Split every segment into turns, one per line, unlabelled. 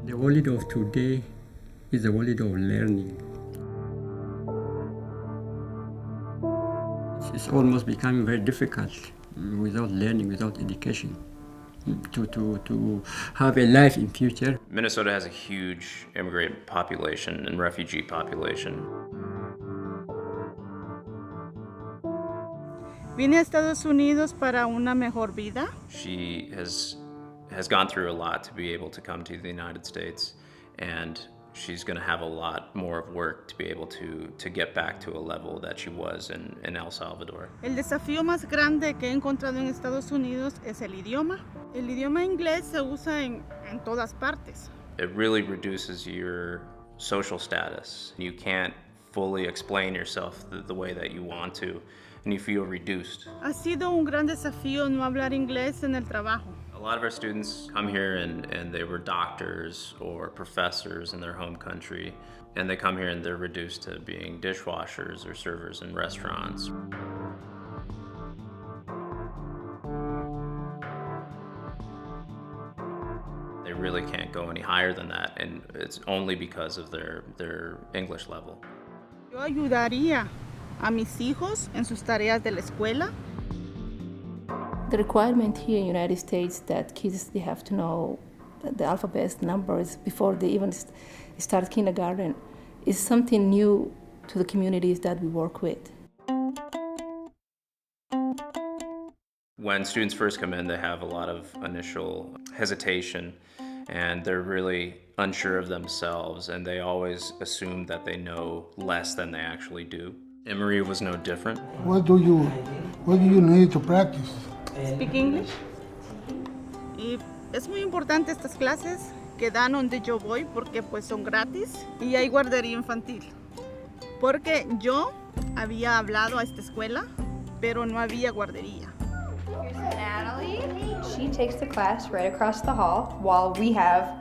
The world of today is a world of learning. It's almost becoming very difficult without learning, without education, to have a life in future.
Minnesota has a huge immigrant population and refugee population.
Vine a Estados Unidos para una mejor vida.
She has gone through a lot to be able to come to the United States, and she's going to have a lot more of work to be able to get back to a level that she was in El Salvador.
El desafío más grande que he encontrado en Estados Unidos es el idioma. El idioma inglés se usa en todas partes.
It really reduces your social status. You can't fully explain yourself the way that you want to, and you feel reduced.
Ha sido un gran desafío no hablar inglés en el trabajo.
A lot of our students come here and they were doctors or professors in their home country, and they come here and they're reduced to being dishwashers or servers in restaurants. They really can't go any higher than that, and it's only because of their English level.
Yo ayudaría a mis hijos en sus tareas de la escuela.
The requirement here in the United States that kids they have to know the alphabet numbers before they even start kindergarten is something new to the communities that we work with.
When students first come in, they have a lot of initial hesitation, and they're really unsure of themselves, and they always assume that they know less than they actually do. And Maria was no different.
What do you need to practice?
Speak English. Y es muy importante estas clases que dan donde yo voy porque pues son gratis y hay guardería infantil. Porque yo había hablado a esta escuela, pero no había guardería.
Here's Natalie. She takes the class right across the hall while we have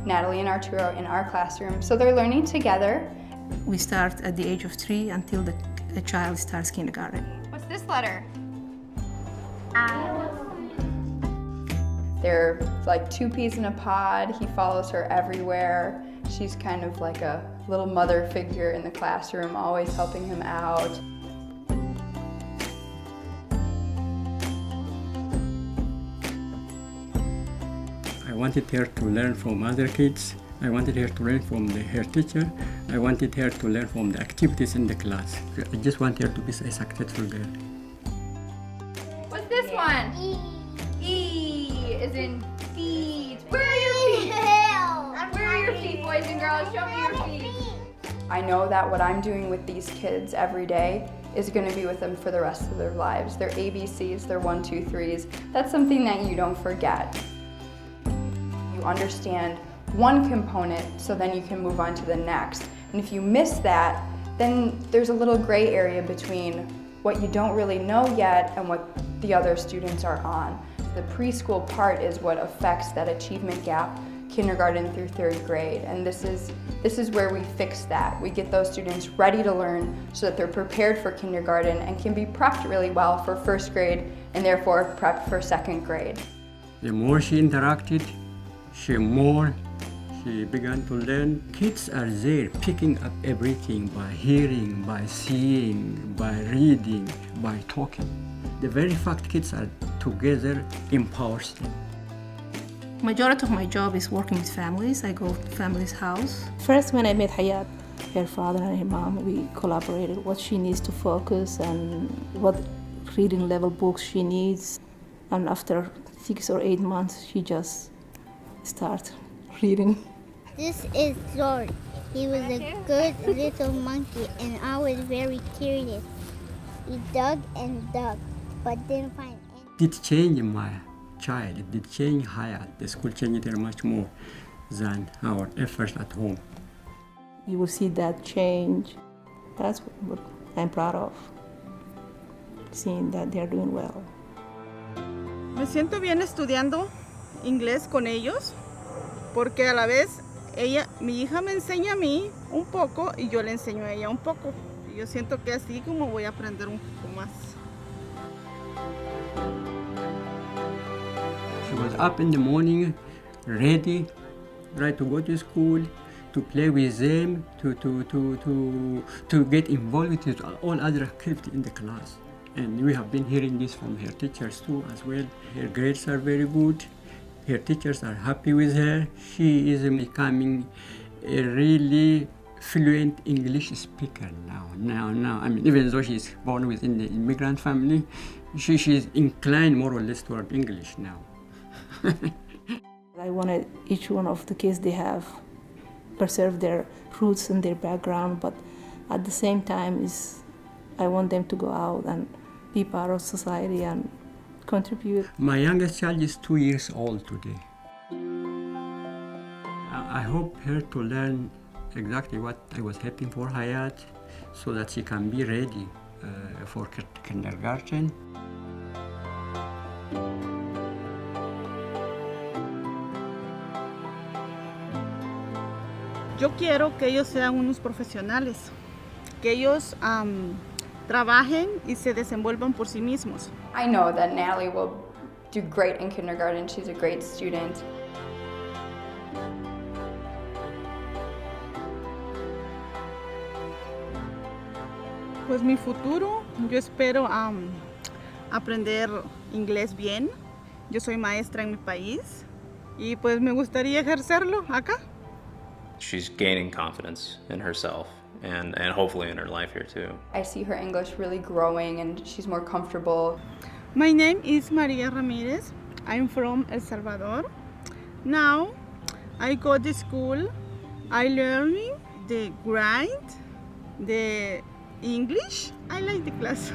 Natalie and Arturo in our classroom. So they're learning together.
We start at the age of 3 until the child starts kindergarten.
What's this letter? They're like two peas in a pod. He follows her everywhere. She's kind of like a little mother figure in the classroom, always helping him out.
I wanted her to learn from other kids. I wanted her to learn from her teacher. I wanted her to learn from the activities in the class. I just want her to be a successful girl.
What's this one? E is in feet. Where are your feet? Where are your feet, boys and girls? Show me your feet. I know that what I'm doing with these kids every day is going to be with them for the rest of their lives. Their ABCs, their 1, 2, 3s. That's something that you don't forget. You understand one component, so then you can move on to the next. And if you miss that, then there's a little gray area between what you don't really know yet and what the other students are on. The preschool part is what affects that achievement gap, kindergarten through 3rd grade. And this is where we fix that. We get those students ready to learn so that they're prepared for kindergarten and can be prepped really well for 1st grade and therefore prepped for 2nd grade.
The more she interacted, she began to learn. Kids are there picking up everything by hearing, by seeing, by reading, by talking. The very fact kids are together empowers them.
Majority of my job is working with families. I go to families' house. First, when I met Hayat, her father and her mom, we collaborated what she needs to focus and what reading level books she needs. And after 6 or 8 months, she just started reading.
This is George. He was a good little monkey, and I was very curious. He dug and dug, but didn't find anything.
It changed my child. It did change Hayat. The school changed her much more than our efforts at home.
You will see that change. That's what I'm proud of, seeing that they're doing well.
Me siento bien estudiando inglés con ellos, porque a la vez mi hija me enseña a mí un poco y yo le enseño a ella un poco. Y yo siento que así como voy a aprender un poco más.
She was up in the morning, ready, right? To go to school, to play with them, to get involved with all other activities in the class. And we have been hearing this from her teachers too as well. Her grades are very good. Her teachers are happy with her. She is becoming a really fluent English speaker now. I mean, even though she's born within the immigrant family, she's inclined more or less toward English now.
I wanted each one of the kids they have preserve their roots and their background, but at the same time I want them to go out and be part of society and contribute.
My youngest child is 2 years old today. I hope her to learn exactly what I was hoping for Hayat, so that she can be ready for kindergarten.
Yo quiero que ellos sean unos profesionales, que ellos trabajen y se desenvuelvan por sí mismos.
I know that Natalie will do great in kindergarten. She's a great student.
Pues mi futuro, yo espero aprender inglés bien. Yo soy maestra en mi país y pues me gustaría ejercerlo acá.
She's gaining confidence in herself and hopefully in her life here too.
I see her English really growing and she's more comfortable.
My name is Maria Ramirez. I'm from El Salvador. Now I go to school. I learning the grind, the English. I like the class.